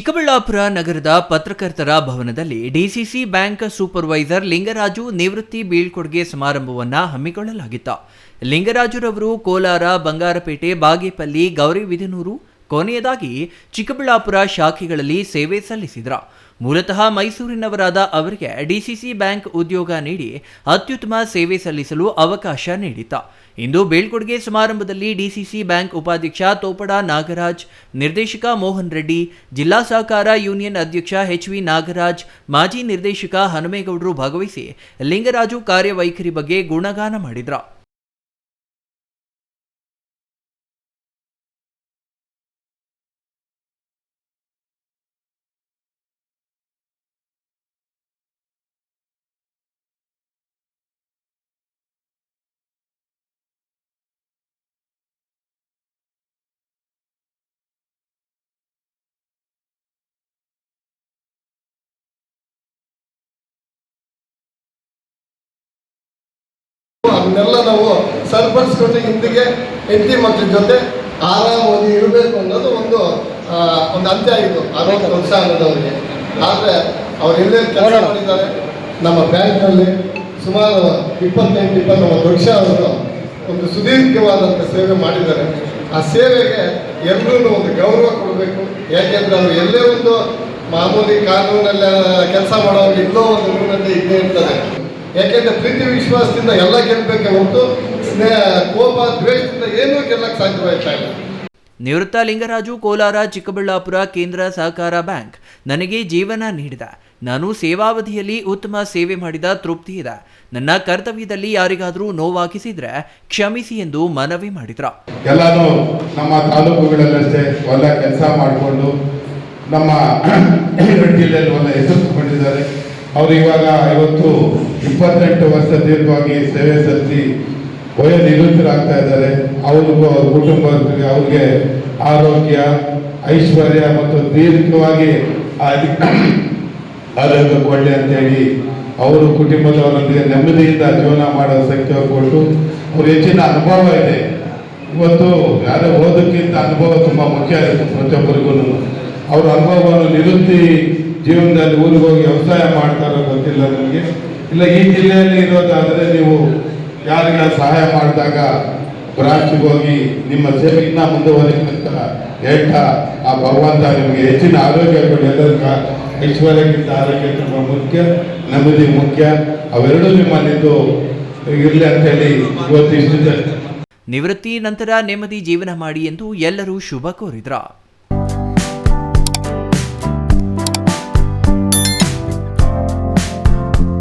ಚಿಕ್ಕಬಳ್ಳಾಪುರ ನಗರದ ಪತ್ರಕರ್ತರ ಭವನದಲ್ಲಿ ಡಿಸಿಸಿ ಬ್ಯಾಂಕ್ ಸೂಪರ್ವೈಸರ್ ಲಿಂಗರಾಜು ನಿವೃತ್ತಿ ಬೀಳ್ಕೊಡುಗೆ ಸಮಾರಂಭವನ್ನು ಹಮ್ಮಿಕೊಳ್ಳಲಾಗಿತ್ತು. ಲಿಂಗರಾಜುರವರು ಕೋಲಾರ, ಬಂಗಾರಪೇಟೆ, ಬಾಗೇಪಲ್ಲಿ, ಗೌರಿಬಿದನೂರು, ಕೊನೆಯದಾಗಿ ಚಿಕ್ಕಬಳ್ಳಾಪುರ ಶಾಖೆಗಳಲ್ಲಿ ಸೇವೆ ಸಲ್ಲಿಸಿದರು. ಮೂಲತಃ ಮೈಸೂರಿನವರಾದ ಅವರಿಗೆ ಡಿಸಿಸಿ ಬ್ಯಾಂಕ್ ಉದ್ಯೋಗ ನೀಡಿ ಅತ್ಯುತ್ತಮ ಸೇವೆ ಸಲ್ಲಿಸಲು ಅವಕಾಶ ನೀಡಿತು. ಇಂದು ಬೀಳ್ಕೊಡುಗೆ ಸಮಾರಂಭದಲ್ಲಿ ಡಿಸಿಸಿ ಬ್ಯಾಂಕ್ ಉಪಾಧ್ಯಕ್ಷ ತೋಪಡ ನಾಗರಾಜ್, ನಿರ್ದೇಶಕ ಮೋಹನ್ ರೆಡ್ಡಿ, ಜಿಲ್ಲಾ ಸಹಕಾರ ಯೂನಿಯನ್ ಅಧ್ಯಕ್ಷ ಎಚ್.ವಿ. ನಾಗರಾಜ್, ಮಾಜಿ ನಿರ್ದೇಶಕ ಹನುಮೇಗೌಡರು ಭಾಗವಹಿಸಿ ಲಿಂಗರಾಜು ಕಾರ್ಯವೈಖರಿ ಬಗ್ಗೆ ಗುಣಗಾನ ಮಾಡಿದರು. ಅದನ್ನೆಲ್ಲ ನಾವು ಸರಿಪಡಿಸ್ಕೊಂಡು ಹಿಂದಿಗೆ ಹೆಂಡತಿ ಮಕ್ಕಳ ಜೊತೆ ಆರಾಮಾಗಿ ಇರಬೇಕು ಅನ್ನೋದು ಒಂದು ಅಂತ್ಯ ಆಗಿತ್ತು 60 ವರ್ಷ ಅನ್ನೋದವರಿಗೆ. ಆದರೆ ಅವ್ರು ಎಲ್ಲೇ ಕೆಲಸ ಮಾಡಿದ್ದಾರೆ. ನಮ್ಮ ಬ್ಯಾಂಕ್ನಲ್ಲಿ ಸುಮಾರು 28-29 ವರ್ಷ ಅವರು ಒಂದು ಸುದೀರ್ಘವಾದಂಥ ಸೇವೆ ಮಾಡಿದ್ದಾರೆ. ಆ ಸೇವೆಗೆ ಎಲ್ಲರೂ ಒಂದು ಗೌರವ ಕೊಡಬೇಕು. ಯಾಕೆಂದರೆ ಅವರು ಎಲ್ಲೇ ಒಂದು ಮಾಮೂಲಿ ಕಾನೂನೆಲ್ಲ ಕೆಲಸ ಮಾಡೋರಿಗೆ ಎಲ್ಲೋ ಒಂದು ಊರಿನಲ್ಲಿ ಇದ್ದೇ ಇರ್ತದೆ. ಯಾಕೆಂದರೆ ಪ್ರೀತಿ ವಿಶ್ವಾಸದಿಂದ ಎಲ್ಲ ಗೆಲ್ಲಬೇಕೆ ಹೊರತು ಕೋಪ ದ್ವೇಷದಿಂದ ಏನೂ ಗೆಲ್ಲಕ್ಕೆ ಸಾಧ್ಯವಾಗ್ತಾ ಇಲ್ಲ. ನಿವೃತ್ತ ಲಿಂಗರಾಜು ಕೋಲಾರ, ಚಿಕ್ಕಬಳ್ಳಾಪುರ ಕೇಂದ್ರ ಸಹಕಾರ ಬ್ಯಾಂಕ್ ನನಗೆ ಜೀವನ ನೀಡಿದ. ನಾನು ಸೇವಾವಧಿಯಲ್ಲಿ ಉತ್ತಮ ಸೇವೆ ಮಾಡಿದ ತೃಪ್ತಿ ಇದೆ. ನನ್ನ ಕರ್ತವ್ಯದಲ್ಲಿ ಯಾರಿಗಾದರೂ ನೋವಾಗಿಸಿದ್ರೆ ಕ್ಷಮಿಸಿ ಎಂದು ಮನವಿ ಮಾಡಿದ್ರು. ಎಲ್ಲಾನು ನಮ್ಮ ತಾಲೂಕುಗಳಲ್ಲಷ್ಟೇ ಒಳ್ಳೆ ಕೆಲಸ ಮಾಡಿಕೊಂಡು ನಮ್ಮ ಜಿಲ್ಲೆಯಲ್ಲಿ ಒಳ್ಳೆ ಹೆಸರು ತಗೊಂಡಿದ್ದಾರೆ. ಅವರು ಇವಾಗ 28 ವರ್ಷ ದೀರ್ಘವಾಗಿ ಸೇವೆ ಸಲ್ಲಿಸಿ ನಿವೃತ್ತರಾಗ್ತಾ ಇದ್ದಾರೆ. ಅವ್ರಿಗೂ ಅವ್ರ ಕುಟುಂಬಕ್ಕೆ ಅವ್ರಿಗೆ ಆರೋಗ್ಯ, ಐಶ್ವರ್ಯ ಮತ್ತು ದೀರ್ಘವಾಗಿ ಆರೋಗ್ಯ ಕೊಡಲಿ ಅಂತೇಳಿ ಅವರು ಕುಟುಂಬದವರೊಂದಿಗೆ ನೆಮ್ಮದಿಯಿಂದ ಜೀವನ ಮಾಡೋ ಶಕ್ತಿ ಕೊಟ್ಟು ಅವ್ರು ಹೆಚ್ಚಿನ ಅನುಭವ ಇದೆ. ಇವತ್ತು ಯಾರೋ ಓದೋಕ್ಕಿಂತ ಅನುಭವ ತುಂಬ ಮುಖ್ಯ ಆಗುತ್ತೆ ಪ್ರತಿಯೊಬ್ಬರಿಗೂ. ಅವ್ರ ಅನುಭವವನ್ನು ನಿವೃತ್ತಿ ಜೀವನದಲ್ಲಿ ಊರಿಗೆ ಹೋಗಿ ವ್ಯವಸಾಯ ಮಾಡ್ತಾರೋ ಗೊತ್ತಿಲ್ಲ ನನಗೆ. ಇಲ್ಲ ಈ ಜಿಲ್ಲೆಯಲ್ಲಿ ಇರೋದಾದರೆ ನೀವು ಯಾರಿಗ ಸಹಾಯ ಮಾಡಿದಾಗ ಬ್ರಾಂಚ್ಗೆ ಹೋಗಿ ನಿಮ್ಮ ಸೇವೆಗಿನ್ನ ಮುಂದುವರಿಬೇಕಂತ ಹೇಳ್ತಾ ಆ ಭಗವಂತ ನಿಮಗೆ ಹೆಚ್ಚಿನ ಆರೋಗ್ಯ ಕೊಡಿ. ಎಲ್ಲರಿಗೂ ಐಶ್ವರ್ಯಕ್ಕಿಂತ ಆರೋಗ್ಯ ತುಂಬ ಮುಖ್ಯ, ನೆಮ್ಮದಿ ಮುಖ್ಯ. ಅವೆರಡೂ ನಿಮ್ಮಲ್ಲಿದ್ದು ಇರಲಿ ಅಂತೇಳಿ ಇವತ್ತು ಇಷ್ಟ. ನಿವೃತ್ತಿ ನಂತರ ನೆಮ್ಮದಿ ಜೀವನ ಮಾಡಿ ಎಂದು ಎಲ್ಲರೂ ಶುಭ ಕೋರಿದ್ರು.